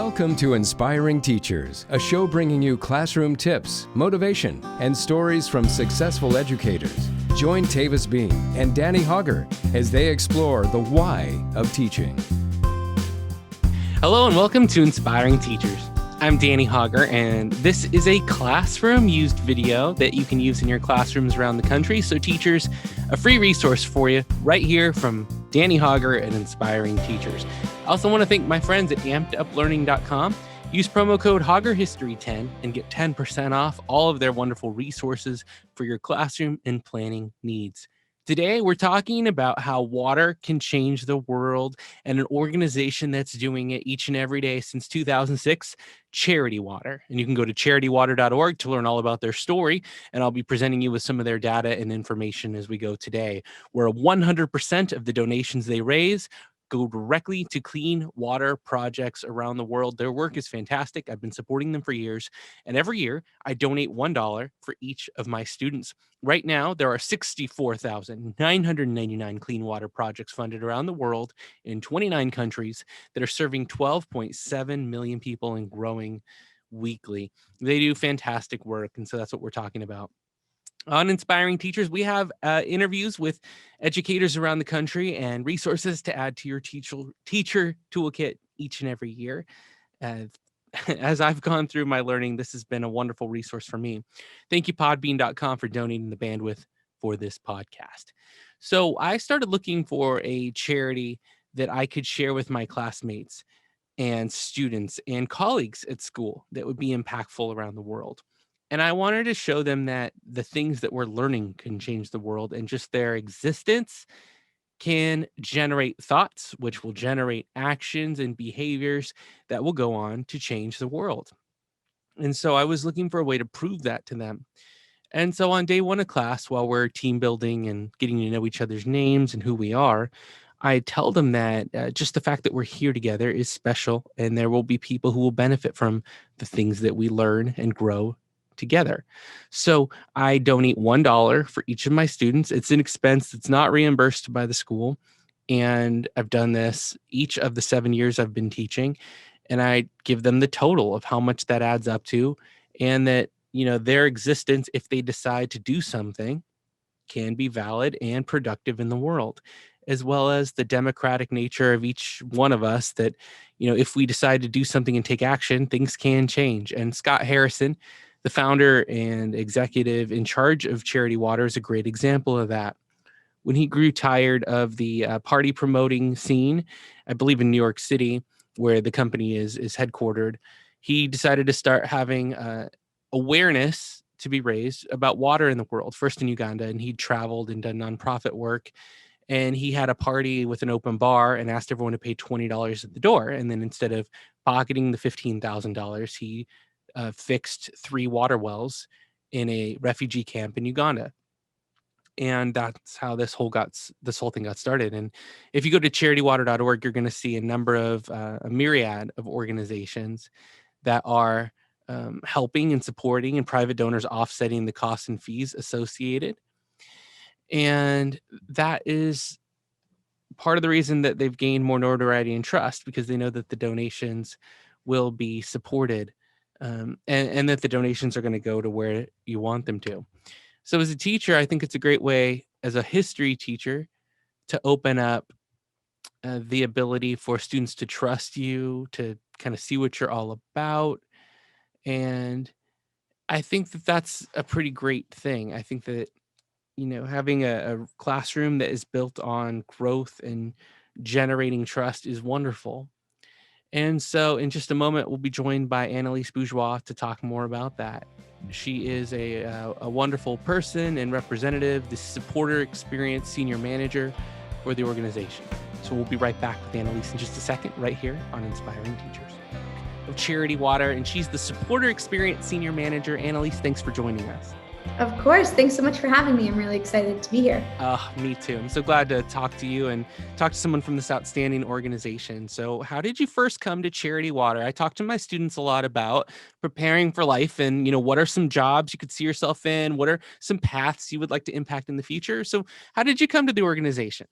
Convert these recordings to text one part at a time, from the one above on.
Welcome to Inspiring Teachers, a show bringing you classroom tips, motivation, and stories from successful educators. Join Tavis Bean and Danny Hogger as they explore the why of teaching. Hello and welcome to Inspiring Teachers. I'm Danny Hogger, and this is a classroom-used video that you can use in your classrooms around the country. So teachers, a free resource for you right here from Danny Hogger and Inspiring Teachers. I also want to thank my friends at ampedup.learning.com. Use promo code HoggerHistory10 and get 10% off all of their wonderful resources for your classroom and planning needs. Today, we're talking about how water can change the world and an organization that's doing it each and every day since 2006, Charity Water. And you can go to charitywater.org to learn all about their story. And I'll be presenting you with some of their data and information as we go today, where 100% of the donations they raise go directly to clean water projects around the world. Their work is fantastic. I've been supporting them for years. And every year, I donate $1 for each of my students. Right now, there are 64,999 clean water projects funded around the world in 29 countries that are serving 12.7 million people and growing weekly. They do fantastic work. And so that's what we're talking about. On Inspiring Teachers, we have interviews with educators around the country and resources to add to your teacher toolkit each and every year. As I've gone through my learning, this has been a wonderful resource for me. Thank you, podbean.com, for donating the bandwidth for this podcast. So I started looking for a charity that I could share with my classmates and students and colleagues at school that would be impactful around the world. And I wanted to show them that the things that we're learning can change the world, and just their existence can generate thoughts, which will generate actions and behaviors that will go on to change the world. And so I was looking for a way to prove that to them. And so on day one of class, while we're team building and getting to know each other's names and who we are, I tell them that just the fact that we're here together is special, and there will be people who will benefit from the things that we learn and grow together. So I donate $1 for each of my students. It's an expense that's not reimbursed by the school. And I've done this each of the 7 years I've been teaching. And I give them the total of how much that adds up to, and that, you know, their existence, if they decide to do something, can be valid and productive in the world, as well as the democratic nature of each one of us that, you know, if we decide to do something and take action, things can change. And Scott Harrison, the founder and executive in charge of Charity Water, is a great example of that. When he grew tired of the party promoting scene, I believe in New York City, where the company is headquartered, he decided to start having awareness to be raised about water in the world, first in Uganda. And he traveled and done nonprofit work. And he had a party with an open bar and asked everyone to pay $20 at the door. And then instead of pocketing the $15,000, he fixed 3 water wells in a refugee camp in Uganda. And that's how this whole thing got started. And if you go to charitywater.org, you're going to see a myriad of organizations that are helping and supporting, and private donors offsetting the costs and fees associated. And that is part of the reason that they've gained more notoriety and trust, because they know that the donations will be supported. And that the donations are going to go to where you want them to. So as a teacher, I think it's a great way, as a history teacher, to open up the ability for students to trust you, to kind of see what you're all about. And I think that that's a pretty great thing. I think that, you know, having a classroom that is built on growth and generating trust is wonderful. And so in just a moment, we'll be joined by Annalise Bourgeois to talk more about that. She is a wonderful person and representative, the supporter experience senior manager for the organization. So we'll be right back with Annalise in just a second, right here on Inspiring Teachers of Charity Water. And she's the supporter experience senior manager. Annalise, thanks for joining us. Of course. Thanks so much for having me. I'm really excited to be here. Me too. I'm so glad to talk to you and talk to someone from this outstanding organization. So how did you first come to Charity Water? I talk to my students a lot about preparing for life and, you know, what are some jobs you could see yourself in? What are some paths you would like to impact in the future? So how did you come to the organization?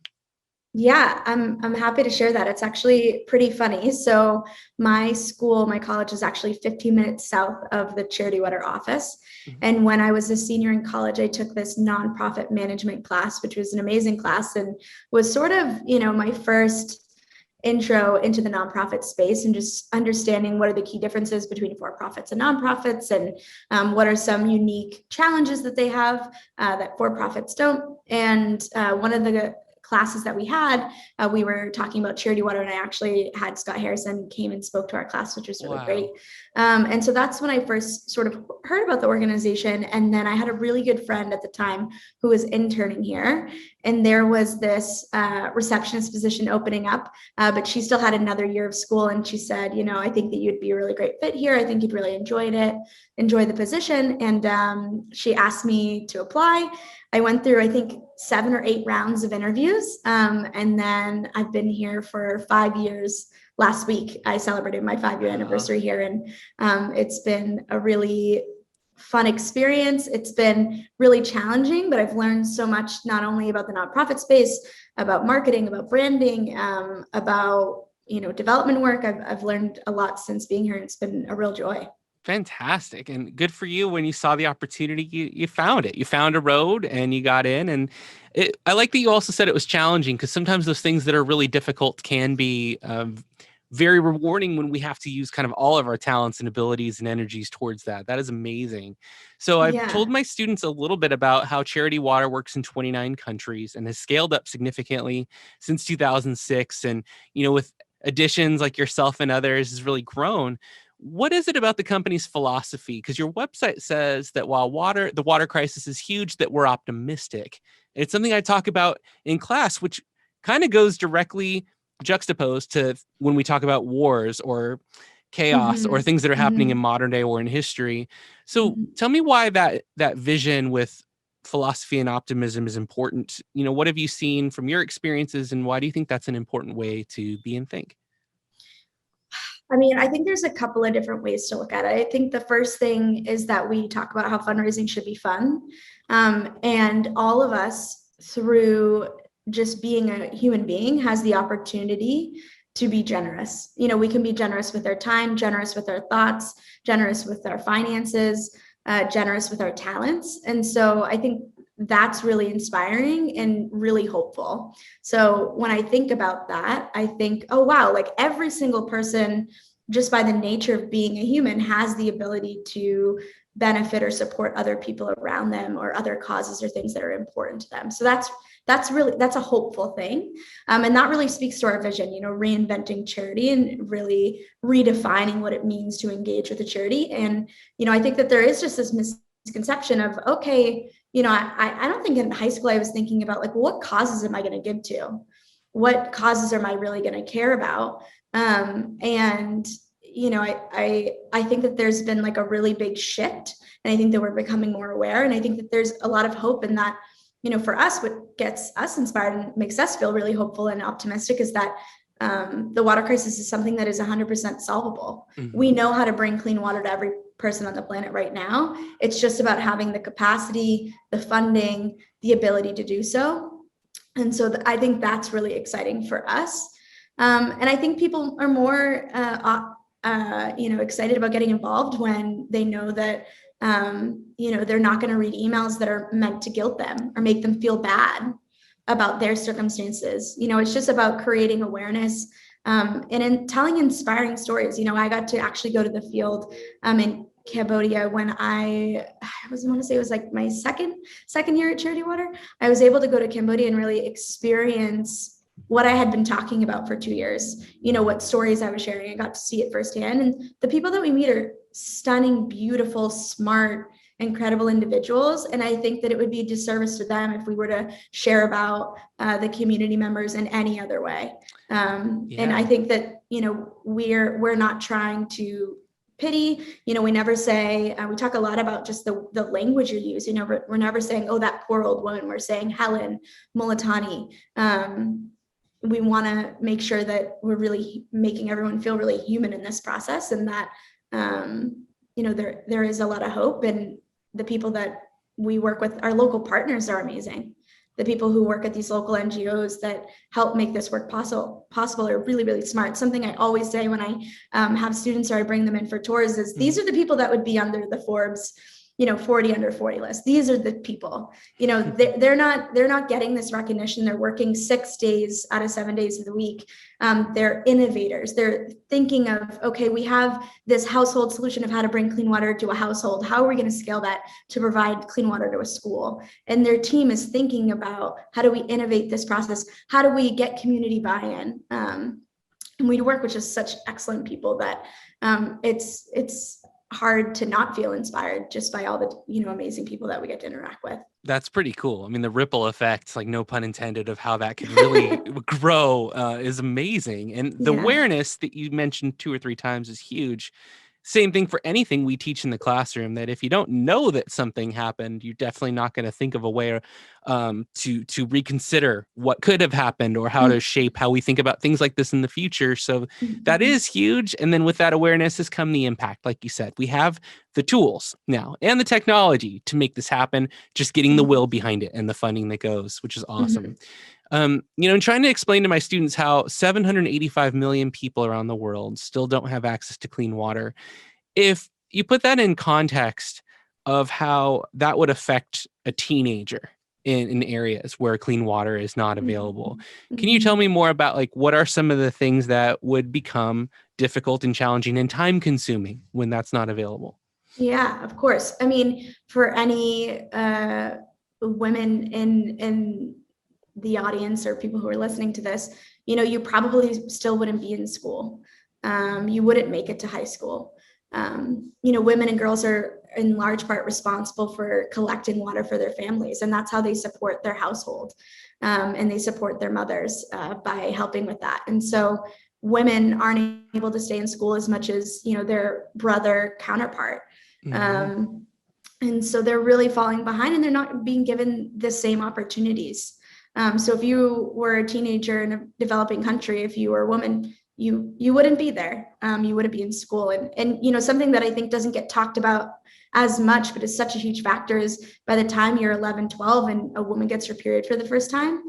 Yeah, I'm happy to share that. It's actually pretty funny. So my school, my college is actually 15 minutes south of the Charity Water office. Mhm. And when I was a senior in college, I took this nonprofit management class, which was an amazing class and was sort of, my first intro into the nonprofit space and just understanding what are the key differences between for-profits and nonprofits and what are some unique challenges that they have that for-profits don't. And one of the classes that we had, we were talking about Charity Water, and I actually had Scott Harrison came and spoke to our class, which was really great. And so that's when I first sort of heard about the organization. And then I had a really good friend at the time who was interning here, and there was this receptionist position opening up, but she still had another year of school. And she said, I think that you'd be a really great fit here. I think you'd really enjoy the position. And she asked me to apply. I went through, I think, 7 or 8 rounds of interviews. And then I've been here for 5 years. Last week, I celebrated my 5-year anniversary here. And it's been a really fun experience. It's been really challenging, but I've learned so much, not only about the nonprofit space, about marketing, about branding, about, development work. I've learned a lot since being here, and it's been a real joy. Fantastic. And good for you. When you saw the opportunity, you found it. You found a road and you got in. And I like that you also said it was challenging, because sometimes those things that are really difficult can be very rewarding when we have to use kind of all of our talents and abilities and energies towards that. That is amazing. So I've Yeah. told my students a little bit about how Charity Water works in 29 countries and has scaled up significantly since 2006. And, with additions like yourself and others, has really grown. What is it about the company's philosophy? Because your website says that while the water crisis is huge, that we're optimistic. It's something I talk about in class, which kind of goes directly juxtaposed to when we talk about wars or chaos or things that are happening in modern day or in history. So tell me why that vision with philosophy and optimism is important. What have you seen from your experiences, and why do you think that's an important way to be and think? I mean, I think there's a couple of different ways to look at it. I think the first thing is that we talk about how fundraising should be fun. And all of us, through just being a human being, has the opportunity to be generous. We can be generous with our time, generous with our thoughts, generous with our finances, generous with our talents. And so I think that's really inspiring and really hopeful. So when I think about that, I think, oh, wow, like every single person, just by the nature of being a human, has the ability to benefit or support other people around them or other causes or things that are important to them. So that's a hopeful thing. And that really speaks to our vision, reinventing charity and really redefining what it means to engage with a charity. And, I think that there is just this misconception of, okay, I don't think in high school I was thinking about like, what causes am I going to give to? What causes am I really going to care about? And I think that there's been like a really big shift, and I think that we're becoming more aware. And I think that there's a lot of hope in that. For us, what gets us inspired and makes us feel really hopeful and optimistic is that the water crisis is something that is 100% solvable. We know how to bring clean water to every person on the planet right now. It's just about having the capacity, the funding, the ability to do so. And so I think that's really exciting for us. And I think people are more, excited about getting involved when they know that, they're not going to read emails that are meant to guilt them or make them feel bad about their circumstances. It's just about creating awareness and in telling inspiring stories. I got to actually go to the field in Cambodia when I want to say it was like my second year at Charity Water. I was able to go to Cambodia and really experience what I had been talking about for 2 years, what stories I was sharing. I got to see it firsthand. And the people that we meet are stunning, beautiful, smart, incredible individuals. And I think that it would be a disservice to them if we were to share about the community members in any other way. And I think that, we're not trying to pity, we never say, we talk a lot about just the language you use, we're never saying, oh, that poor old woman. We're saying Helen, Mulatani. We want to make sure that we're really making everyone feel really human in this process, and that, there is a lot of hope, and the people that we work with, our local partners, are amazing. the people who work at these local NGOs that help make this work possible are really, really smart. Something I always say when I have students or I bring them in for tours is these are the people that would be under the Forbes 40 under 40 list. These are the people, they're not getting this recognition. They're working 6 days out of 7 days of the week. They're innovators. They're thinking of, okay, we have this household solution of how to bring clean water to a household. How are we going to scale that to provide clean water to a school? And their team is thinking about, how do we innovate this process? How do we get community buy-in? And we work with just such excellent people that it's hard to not feel inspired just by all the amazing people that we get to interact with. That's pretty cool. I mean, the ripple effect, like no pun intended, of how that could really grow is amazing. And the awareness that you mentioned 2 or 3 times is huge. Same thing for anything we teach in the classroom, that if you don't know that something happened, you're definitely not going to think of a way to reconsider what could have happened or how to shape how we think about things like this in the future. So that is huge. And then with that awareness has come the impact. Like you said, we have the tools now and the technology to make this happen, just getting the will behind it and the funding that goes, which is awesome. And trying to explain to my students how 785 million people around the world still don't have access to clean water. If you put that in context of how that would affect a teenager in areas where clean water is not available, can you tell me more about what are some of the things that would become difficult and challenging and time consuming when that's not available? Yeah, of course. I mean, for any women in the audience or people who are listening to this, you probably still wouldn't be in school. You wouldn't make it to high school. Women and girls are in large part responsible for collecting water for their families, and that's how they support their household. And they support their mothers by helping with that. And so women aren't able to stay in school as much as, their brother counterpart. And so they're really falling behind, and they're not being given the same opportunities. So if you were a teenager in a developing country, if you were a woman, you wouldn't be there. You wouldn't be in school. And something that I think doesn't get talked about as much, but is such a huge factor, is by the time you're 11, 12 and a woman gets her period for the first time,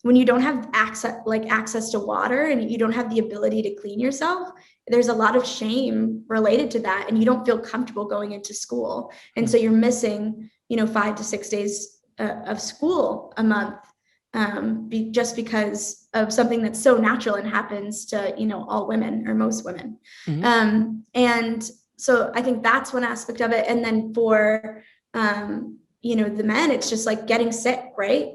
when you don't have access to water and you don't have the ability to clean yourself, there's a lot of shame related to that, and you don't feel comfortable going into school. And so you're missing, 5 to 6 days of school a month. Just because of something that's so natural and happens to, all women or most women. And so I think that's one aspect of it. And then for, the men, it's just getting sick, right?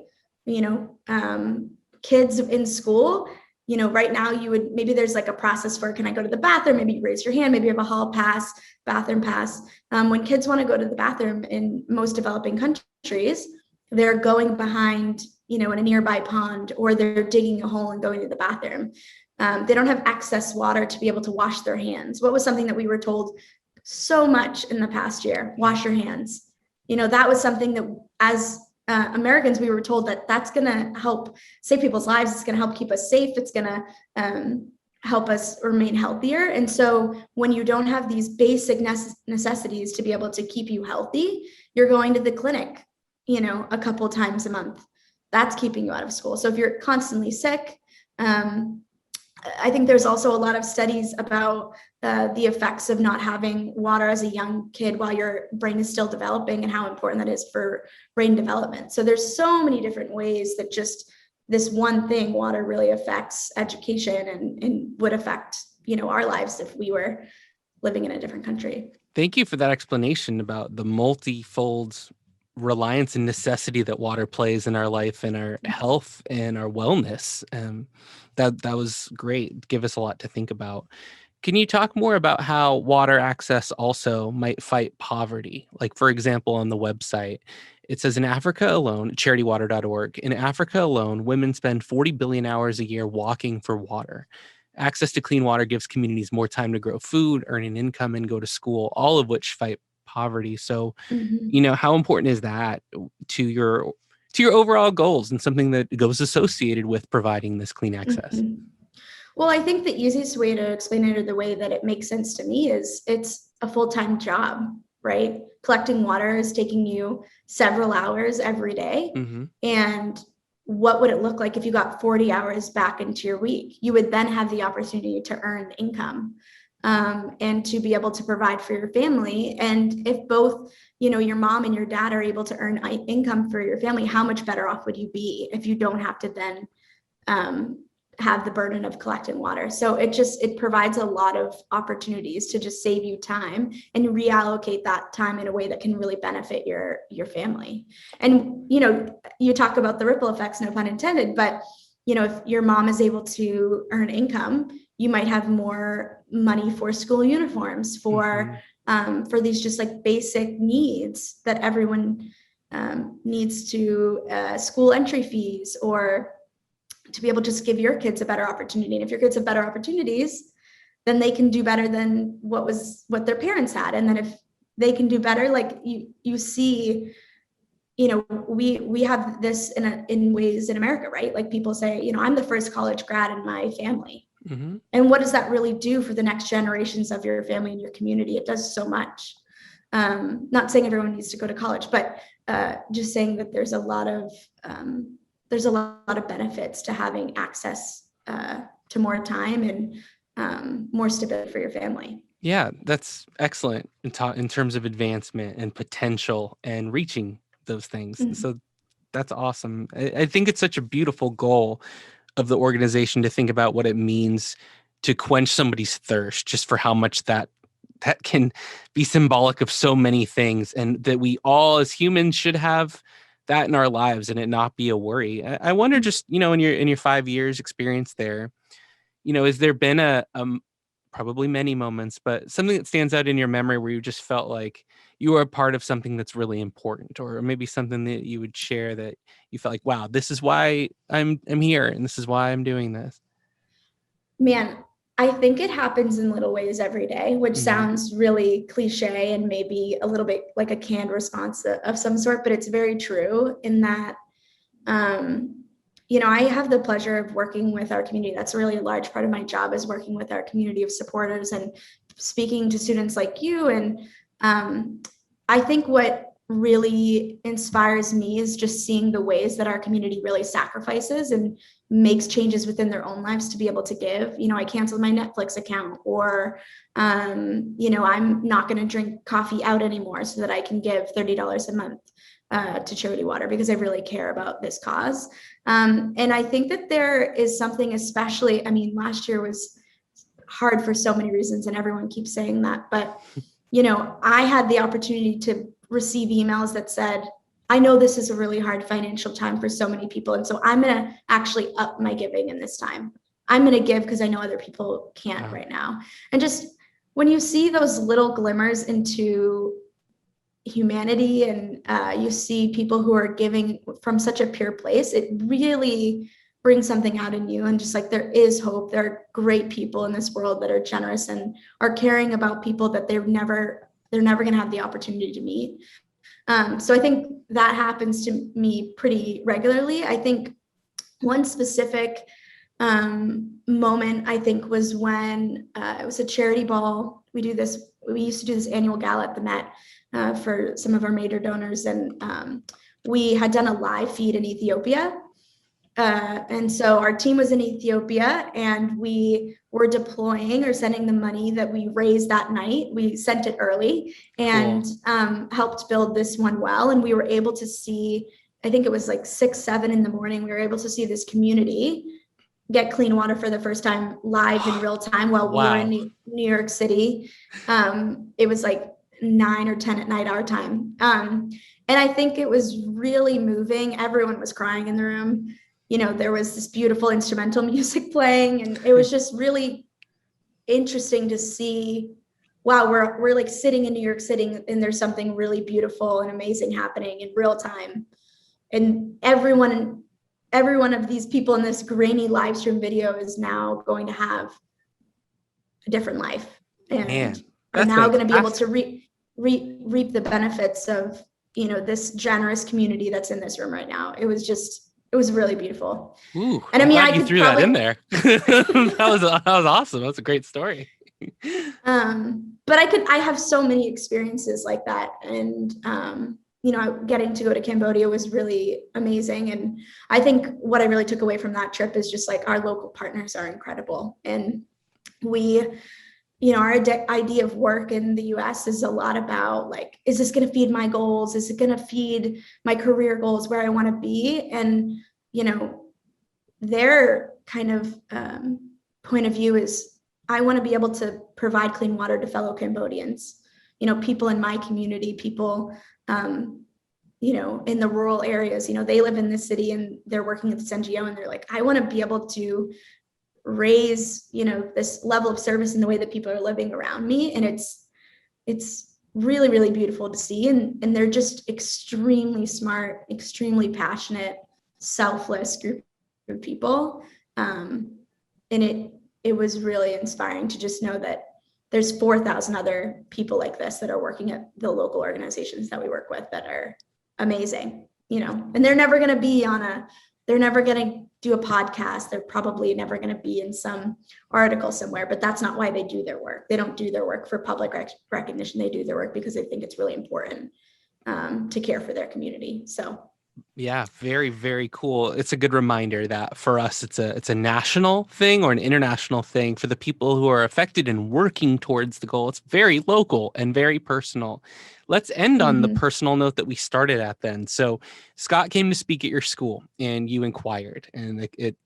Kids in school, right now maybe there's a process for, can I go to the bathroom? Maybe you raise your hand, maybe you have a hall pass, bathroom pass. When kids want to go to the bathroom in most developing countries, they're going behind, in a nearby pond, or they're digging a hole and going to the bathroom. They don't have access water to be able to wash their hands. What was something that we were told so much in the past year? Wash your hands. That was something that as Americans, we were told that that's going to help save people's lives. It's going to help keep us safe. It's going to help us remain healthier. And so when you don't have these basic necessities to be able to keep you healthy, you're going to the clinic, a couple times a month. That's keeping you out of school. So if you're constantly sick, I think there's also a lot of studies about the effects of not having water as a young kid while your brain is still developing, and how important that is for brain development. So there's so many different ways that just this one thing, water, really affects education and would affect, our lives if we were living in a different country. Thank you for that explanation about the multifold reliance and necessity that water plays in our life and our health and our wellness. That was great. Give us a lot to think about. Can you talk more about how water access also might fight poverty? Like, for example, on the website, it says in Africa alone, charitywater.org, in Africa alone, women spend 40 billion hours a year walking for water. Access to clean water gives communities more time to grow food, earn an income, and go to school, all of which fight poverty. So, how important is that to your overall goals and something that goes associated with providing this clean access? Well, I think the easiest way to explain it, or the way that it makes sense to me, is it's a full-time job, right? Collecting water is taking you several hours every day. And what would it look like if you got 40 hours back into your week? You would then have the opportunity to earn income, and to be able to provide for your family. And if both, your mom and your dad are able to earn income for your family, how much better off would you be if you don't have to then have the burden of collecting water? So it provides a lot of opportunities to just save you time and reallocate that time in a way that can really benefit your family. And, you talk about the ripple effects, no pun intended, but, if your mom is able to earn income, you might have more money for school uniforms, for these just like basic needs that everyone needs to, school entry fees, or to be able to just give your kids a better opportunity. And if your kids have better opportunities, then they can do better than what their parents had. And then if they can do better, like you see, we have this in ways in America, right? Like people say, I'm the first college grad in my family. Mm-hmm. And what does that really do for the next generations of your family and your community? It does so much. Not saying everyone needs to go to college, but just saying that there's a lot of benefits to having access to more time and more stability for your family. Yeah, that's excellent in terms of advancement and potential and reaching those things. Mm-hmm. So that's awesome. I think it's such a beautiful goal of the organization to think about what it means to quench somebody's thirst, just for how much that can be symbolic of so many things, and that we all as humans should have that in our lives and it not be a worry. I wonder, just, in your 5 years experience there, has there been a probably many moments, but something that stands out in your memory where you just felt like you were a part of something that's really important, or maybe something that you would share that you felt like, wow, this is why I'm here, and this is why I'm doing this? Man, I think it happens in little ways every day, which sounds really cliche and maybe a little bit like a canned response of some sort, but it's very true in that, I have the pleasure of working with our community. That's really a large part of my job, is working with our community of supporters and speaking to students like you. And I think what really inspires me is just seeing the ways that our community really sacrifices and makes changes within their own lives to be able to give. I canceled my Netflix account, or, I'm not going to drink coffee out anymore so that I can give $30 a month to Charity Water, because I really care about this cause. And I think that there is something, especially, last year was hard for so many reasons, and everyone keeps saying that, but, I had the opportunity to receive emails that said, I know this is a really hard financial time for so many people, and so I'm going to actually up my giving in this time. I'm going to give because I know other people can't right now. And just when you see those little glimmers into humanity, and you see people who are giving from such a pure place, it really brings something out in you. And just like, there is hope. There are great people in this world that are generous and are caring about people that they're never going to have the opportunity to meet. So I think that happens to me pretty regularly. I think one specific moment, I think, was when it was a charity ball. We used to do this annual gala at the Met for some of our major donors. And we had done a live feed in Ethiopia. And so our team was in Ethiopia, and we were deploying or sending the money that we raised that night. We sent it early and helped build this one well. And we were able to see, I think it was like 6, 7 in the morning, we were able to see this community get clean water for the first time live in real time while we were in New York City. It was like 9 or 10 at night our time. And I think it was really moving. Everyone was crying in the room. There was this beautiful instrumental music playing, and it was just really interesting to see, wow, we're like sitting in New York City, and there's something really beautiful and amazing happening in real time. And every one of these people in this grainy live stream video is now going to have a different life, and are now going to be able to reap the benefits of, this generous community that's in this room right now. It was really beautiful. Ooh, and I threw that in there. that was awesome. That's a great story. But I have so many experiences like that. And getting to go to Cambodia was really amazing. And I think what I really took away from that trip is just like our local partners are incredible. And we, our idea of work in the US is a lot about like, is this going to feed my goals? Is it going to feed my career goals, where I want to be? And, their kind of point of view is, I want to be able to provide clean water to fellow Cambodians, people in my community, people, in the rural areas. They live in this city and they're working at this NGO, and they're like, I want to be able to raise, this level of service in the way that people are living around me. And it's really, really beautiful to see. And they're just extremely smart, extremely passionate, selfless group of people. And it was really inspiring to just know that there's 4,000 other people like this that are working at the local organizations that we work with that are amazing, and they're never going to do a podcast. They're probably never going to be in some article somewhere, but that's not why they do their work. They don't do their work for public recognition. They do their work because they think it's really important to care for their community. So yeah, very, very cool. It's a good reminder that for us, it's a national thing or an international thing. For the people who are affected and working towards the goal, it's very local and very personal. Let's end on the personal note that we started at then. So Scott came to speak at your school and you inquired, and it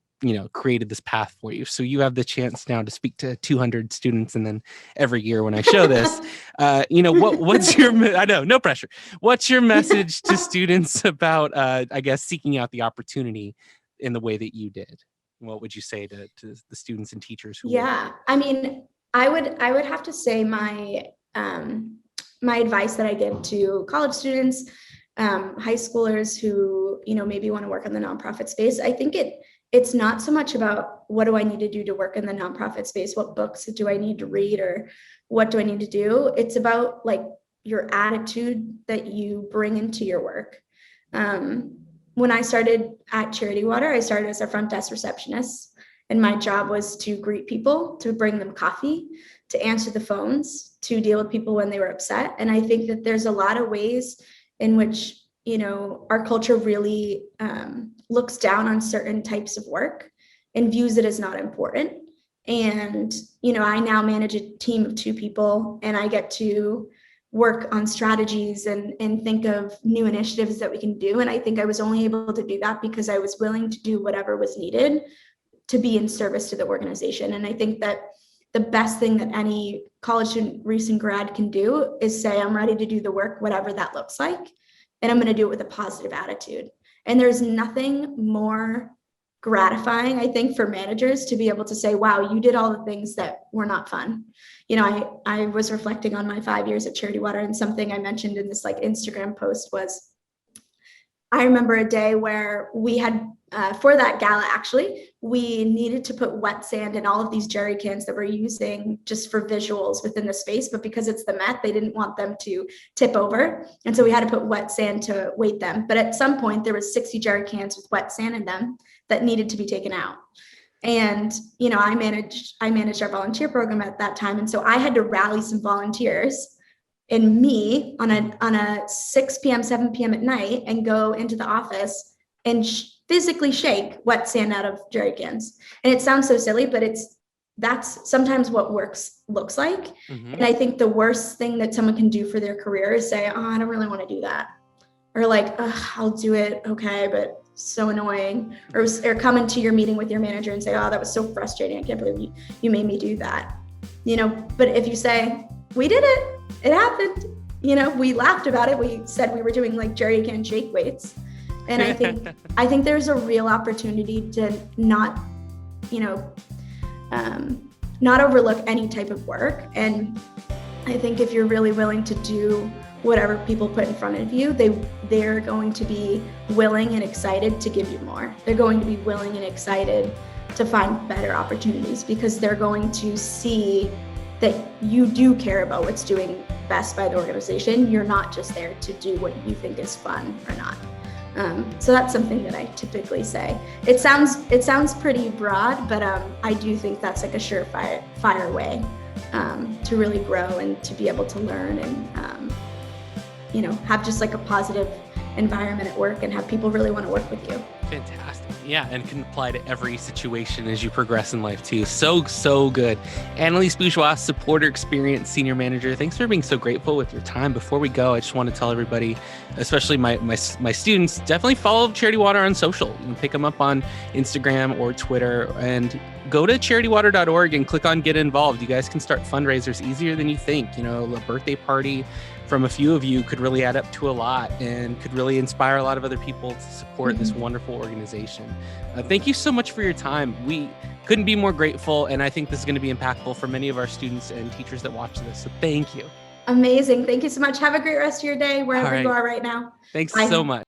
created this path for you. So you have the chance now to speak to 200 students. And then every year when I show this, what's your, I know, no pressure. What's your message to students about, seeking out the opportunity in the way that you did? What would you say to the students and teachers who I mean, I would have to say my advice that I give to college students, high schoolers who, maybe want to work in the nonprofit space. I think it's not so much about what do I need to do to work in the nonprofit space, what books do I need to read, or what do I need to do? It's about like your attitude that you bring into your work. When I started at Charity Water, I started as a front desk receptionist, and my job was to greet people, to bring them coffee, to answer the phones, to deal with people when they were upset. And I think that there's a lot of ways in which, our culture really looks down on certain types of work and views it as not important. And, I now manage a team of 2 people, and I get to work on strategies and think of new initiatives that we can do. And I think I was only able to do that because I was willing to do whatever was needed to be in service to the organization. And I think that the best thing that any college student, recent grad, can do is say, I'm ready to do the work, whatever that looks like. And I'm going to do it with a positive attitude. And there's nothing more gratifying, I think, for managers to be able to say, wow, you did all the things that were not fun. I was reflecting on my 5 years at Charity Water, and something I mentioned in this like Instagram post was, I remember a day where we had, for that gala, actually, we needed to put wet sand in all of these jerry cans that we're using just for visuals within the space. But because it's the Met, they didn't want them to tip over. And so we had to put wet sand to weight them. But at some point, there was 60 jerry cans with wet sand in them that needed to be taken out. And, I managed our volunteer program at that time. And so I had to rally some volunteers and me on a 6 p.m., 7 p.m. at night and go into the office and physically shake wet sand out of jerry cans. And it sounds so silly, but that's sometimes what works looks like. Mm-hmm. And I think the worst thing that someone can do for their career is say, oh, I don't really want to do that. Or like, I'll do it. Okay. But so annoying. Or come into your meeting with your manager and say, oh, that was so frustrating. I can't believe you made me do that. But if you say, we did it, it happened, we laughed about it. We said we were doing like jerry can shake weights. And I think there's a real opportunity to not overlook any type of work. And I think if you're really willing to do whatever people put in front of you, they're going to be willing and excited to give you more. They're going to be willing and excited to find better opportunities because they're going to see that you do care about what's doing best by the organization. You're not just there to do what you think is fun or not. So that's something that I typically say. It sounds pretty broad, but I do think that's like a surefire way to really grow and to be able to learn and have just like a positive environment at work and have people really want to work with you. Fantastic. Yeah, and can apply to every situation as you progress in life too. So good. Annalise Bourgeois, Supporter Experience Senior Manager, thanks for being so grateful with your time. Before we go, I just want to tell everybody, especially my students, definitely follow Charity Water on social. You can pick them up on Instagram or Twitter, and go to charitywater.org and click on Get Involved. You guys can start fundraisers easier than you think. A birthday party from a few of you could really add up to a lot and could really inspire a lot of other people to support this wonderful organization. Thank you so much for your time. We couldn't be more grateful, and I think this is going to be impactful for many of our students and teachers that watch this. So thank you. Amazing. Thank you so much. Have a great rest of your day wherever you are right now. Thanks Bye. so much.